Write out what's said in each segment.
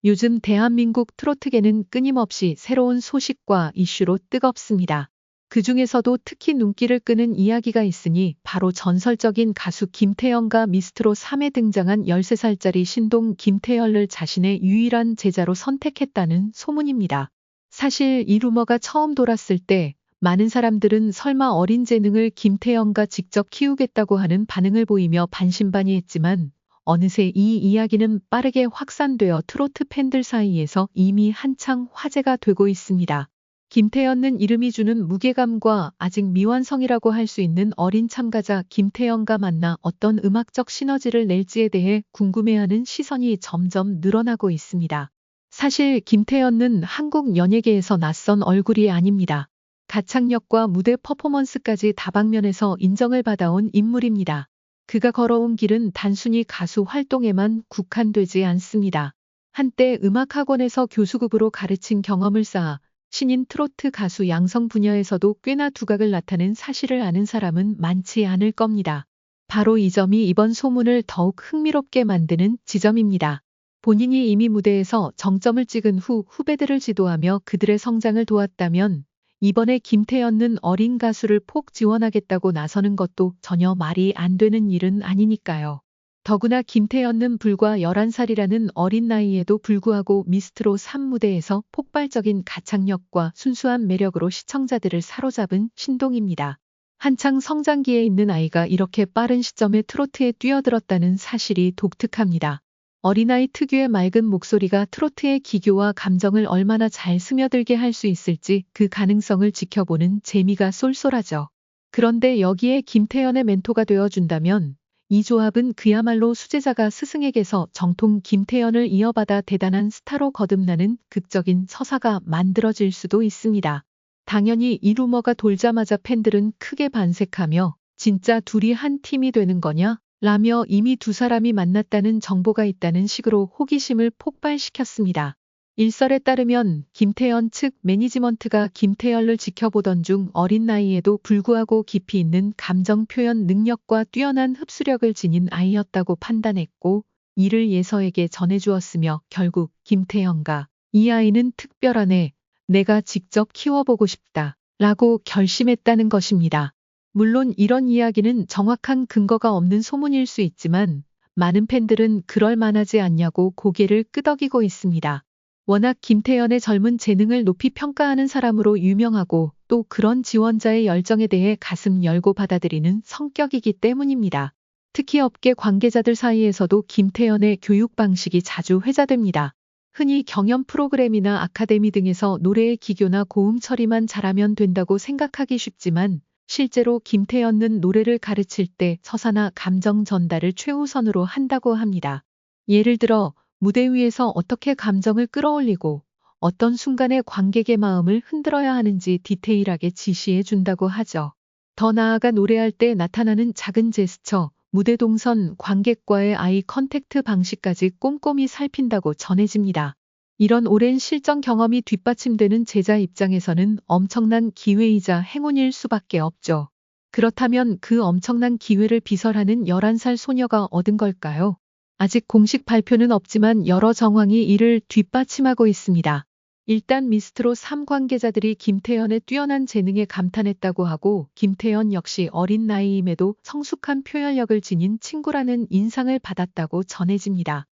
요즘 대한민국 트로트계는 끊임없이 새로운 소식과 이슈로 뜨겁습니다. 그 중에서도 특히 눈길을 끄는 이야기가 있으니 바로 전설적인 가수 김태연과 미스트롯 3에 등장한 13살짜리 신동 김태열을 자신의 유일한 제자로 선택했다는 소문입니다. 사실 이 루머가 처음 돌았을 때 많은 사람들은 설마 어린 재능을 김태연과 직접 키우겠다고 하는 반응을 보이며 반신반의했지만 어느새 이 이야기는 빠르게 확산되어 트로트 팬들 사이에서 이미 한창 화제가 되고 있습니다. 김태연은 이름이 주는 무게감과 아직 미완성이라고 할 수 있는 어린 참가자 김태연과 만나 어떤 음악적 시너지를 낼지에 대해 궁금해하는 시선이 점점 늘어나고 있습니다. 사실 김태연은 한국 연예계에서 낯선 얼굴이 아닙니다. 가창력과 무대 퍼포먼스까지 다방면에서 인정을 받아온 인물입니다. 그가 걸어온 길은 단순히 가수 활동에만 국한되지 않습니다. 한때 음악학원에서 교수급으로 가르친 경험을 쌓아 신인 트로트 가수 양성 분야에서도 꽤나 두각을 나타낸 사실을 아는 사람은 많지 않을 겁니다. 바로 이 점이 이번 소문을 더욱 흥미롭게 만드는 지점입니다. 본인이 이미 무대에서 정점을 찍은 후 후배들을 지도하며 그들의 성장을 도왔다면 이번에 김태연은 어린 가수를 폭 지원하겠다고 나서는 것도 전혀 말이 안 되는 일은 아니니까요. 더구나 김태연은 불과 11살이라는 어린 나이에도 불구하고 미스트롯 3 무대에서 폭발적인 가창력과 순수한 매력으로 시청자들을 사로잡은 신동입니다. 한창 성장기에 있는 아이가 이렇게 빠른 시점에 트로트에 뛰어들었다는 사실이 독특합니다. 어린아이 특유의 맑은 목소리가 트로트의 기교와 감정을 얼마나 잘 스며들게 할 수 있을지 그 가능성을 지켜보는 재미가 쏠쏠하죠. 그런데 여기에 김태연의 멘토가 되어준다면 이 조합은 그야말로 수제자가 스승에게서 정통 김태연을 이어받아 대단한 스타로 거듭나는 극적인 서사가 만들어질 수도 있습니다. 당연히 이 루머가 돌자마자 팬들은 크게 반색하며 진짜 둘이 한 팀이 되는 거냐? 라며 이미 두 사람이 만났다는 정보가 있다는 식으로 호기심을 폭발시켰습니다. 일설에 따르면 김태연 측 매니지먼트가 김태열을 지켜보던 중 어린 나이에도 불구하고 깊이 있는 감정 표현 능력과 뛰어난 흡수력을 지닌 아이였다고 판단했고 이를 예서에게 전해주었으며 결국 김태연과 이 아이는 특별한 애, 내가 직접 키워보고 싶다 라고 결심했다는 것입니다. 물론 이런 이야기는 정확한 근거가 없는 소문일 수 있지만 많은 팬들은 그럴 만하지 않냐고 고개를 끄덕이고 있습니다. 워낙 김태연의 젊은 재능을 높이 평가하는 사람으로 유명하고 또 그런 지원자의 열정에 대해 가슴 열고 받아들이는 성격이기 때문입니다. 특히 업계 관계자들 사이에서도 김태연의 교육 방식이 자주 회자됩니다. 흔히 경연 프로그램이나 아카데미 등에서 노래의 기교나 고음 처리만 잘하면 된다고 생각하기 쉽지만 실제로 김태연은 노래를 가르칠 때 서사나 감정 전달을 최우선으로 한다고 합니다. 예를 들어 무대 위에서 어떻게 감정을 끌어올리고 어떤 순간에 관객의 마음을 흔들어야 하는지 디테일하게 지시해 준다고 하죠. 더 나아가 노래할 때 나타나는 작은 제스처, 무대 동선, 관객과의 아이 컨택트 방식까지 꼼꼼히 살핀다고 전해집니다. 이런 오랜 실전 경험이 뒷받침되는 제자 입장에서는 엄청난 기회이자 행운일 수밖에 없죠. 그렇다면 그 엄청난 기회를 비설하는 11살 소녀가 얻은 걸까요? 아직 공식 발표는 없지만 여러 정황이 이를 뒷받침하고 있습니다. 일단 미스트롯 3 관계자들이 김태연의 뛰어난 재능에 감탄했다고 하고 김태연 역시 어린 나이임에도 성숙한 표현력을 지닌 친구라는 인상을 받았다고 전해집니다.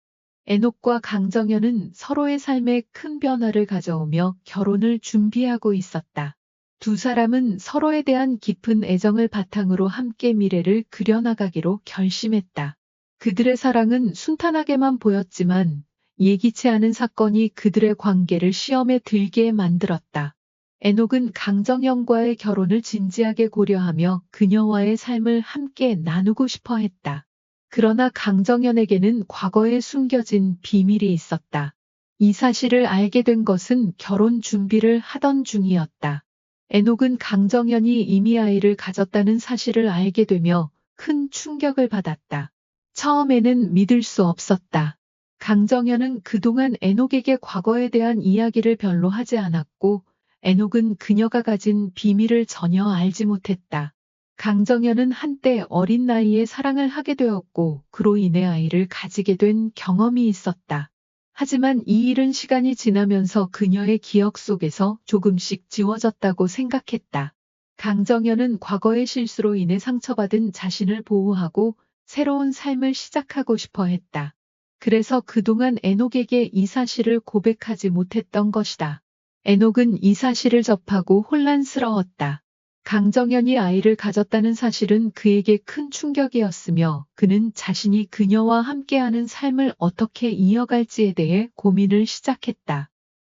에녹과 강정현은 서로의 삶에 큰 변화를 가져오며 결혼을 준비하고 있었다. 두 사람은 서로에 대한 깊은 애정을 바탕으로 함께 미래를 그려나가기로 결심했다. 그들의 사랑은 순탄하게만 보였지만 예기치 않은 사건이 그들의 관계를 시험에 들게 만들었다. 에녹은 강정현과의 결혼을 진지하게 고려하며 그녀와의 삶을 함께 나누고 싶어 했다. 그러나 강정현에게는 과거에 숨겨진 비밀이 있었다. 이 사실을 알게 된 것은 결혼 준비를 하던 중이었다. 에녹은 강정현이 이미 아이를 가졌다는 사실을 알게 되며 큰 충격을 받았다. 처음에는 믿을 수 없었다. 강정현은 그동안 에녹에게 과거에 대한 이야기를 별로 하지 않았고 에녹은 그녀가 가진 비밀을 전혀 알지 못했다. 강정현은 한때 어린 나이에 사랑을 하게 되었고 그로 인해 아이를 가지게 된 경험이 있었다. 하지만 이 일은 시간이 지나면서 그녀의 기억 속에서 조금씩 지워졌다고 생각했다. 강정현은 과거의 실수로 인해 상처받은 자신을 보호하고 새로운 삶을 시작하고 싶어 했다. 그래서 그동안 에녹에게 이 사실을 고백하지 못했던 것이다. 에녹은 이 사실을 접하고 혼란스러웠다. 강정현이 아이를 가졌다는 사실은 그에게 큰 충격이었으며 그는 자신이 그녀와 함께하는 삶을 어떻게 이어갈지에 대해 고민을 시작했다.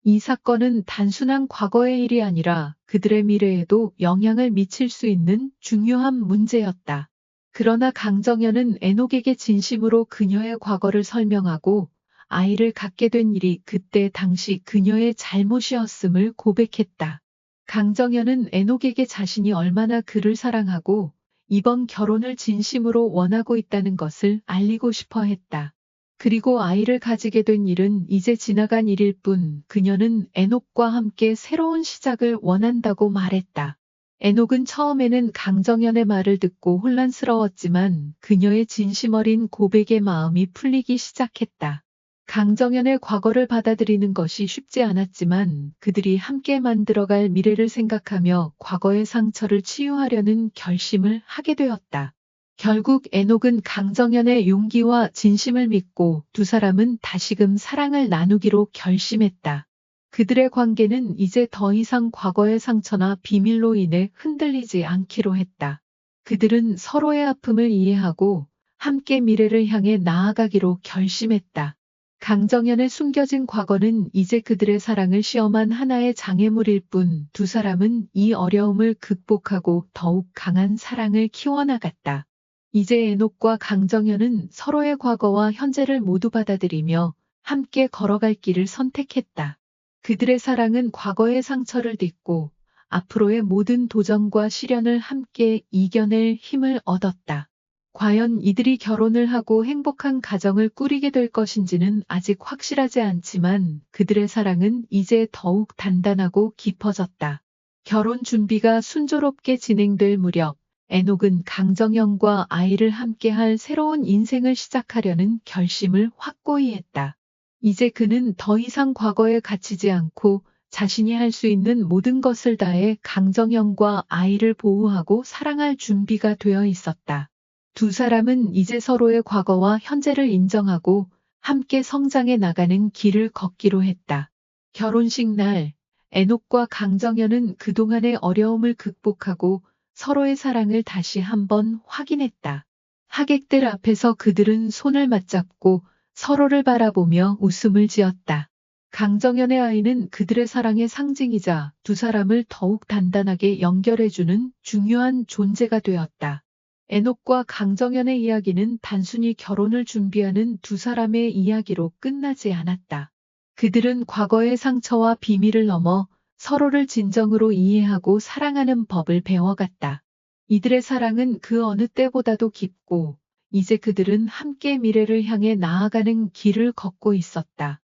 이 사건은 단순한 과거의 일이 아니라 그들의 미래에도 영향을 미칠 수 있는 중요한 문제였다. 그러나 강정현은 에녹에게 진심으로 그녀의 과거를 설명하고 아이를 갖게 된 일이 그때 당시 그녀의 잘못이었음을 고백했다. 강정현은 에녹에게 자신이 얼마나 그를 사랑하고 이번 결혼을 진심으로 원하고 있다는 것을 알리고 싶어 했다. 그리고 아이를 가지게 된 일은 이제 지나간 일일 뿐 그녀는 에녹과 함께 새로운 시작을 원한다고 말했다. 에녹은 처음에는 강정현의 말을 듣고 혼란스러웠지만 그녀의 진심 어린 고백에 마음이 풀리기 시작했다. 강정현의 과거를 받아들이는 것이 쉽지 않았지만 그들이 함께 만들어갈 미래를 생각하며 과거의 상처를 치유하려는 결심을 하게 되었다. 결국 에녹은 강정현의 용기와 진심을 믿고 두 사람은 다시금 사랑을 나누기로 결심했다. 그들의 관계는 이제 더 이상 과거의 상처나 비밀로 인해 흔들리지 않기로 했다. 그들은 서로의 아픔을 이해하고 함께 미래를 향해 나아가기로 결심했다. 강정현의 숨겨진 과거는 이제 그들의 사랑을 시험한 하나의 장애물일 뿐 두 사람은 이 어려움을 극복하고 더욱 강한 사랑을 키워나갔다. 이제 에녹과 강정현은 서로의 과거와 현재를 모두 받아들이며 함께 걸어갈 길을 선택했다. 그들의 사랑은 과거의 상처를 딛고 앞으로의 모든 도전과 시련을 함께 이겨낼 힘을 얻었다. 과연 이들이 결혼을 하고 행복한 가정을 꾸리게 될 것인지는 아직 확실하지 않지만 그들의 사랑은 이제 더욱 단단하고 깊어졌다. 결혼 준비가 순조롭게 진행될 무렵 에녹은 강정현과 아이를 함께할 새로운 인생을 시작하려는 결심을 확고히 했다. 이제 그는 더 이상 과거에 갇히지 않고 자신이 할 수 있는 모든 것을 다해 강정현과 아이를 보호하고 사랑할 준비가 되어 있었다. 두 사람은 이제 서로의 과거와 현재를 인정하고 함께 성장해 나가는 길을 걷기로 했다. 결혼식 날, 에녹과 강정현은 그동안의 어려움을 극복하고 서로의 사랑을 다시 한번 확인했다. 하객들 앞에서 그들은 손을 맞잡고 서로를 바라보며 웃음을 지었다. 강정현의 아이는 그들의 사랑의 상징이자 두 사람을 더욱 단단하게 연결해주는 중요한 존재가 되었다. 에녹과 강정현의 이야기는 단순히 결혼을 준비하는 두 사람의 이야기로 끝나지 않았다. 그들은 과거의 상처와 비밀을 넘어 서로를 진정으로 이해하고 사랑하는 법을 배워갔다. 이들의 사랑은 그 어느 때보다도 깊고 이제 그들은 함께 미래를 향해 나아가는 길을 걷고 있었다.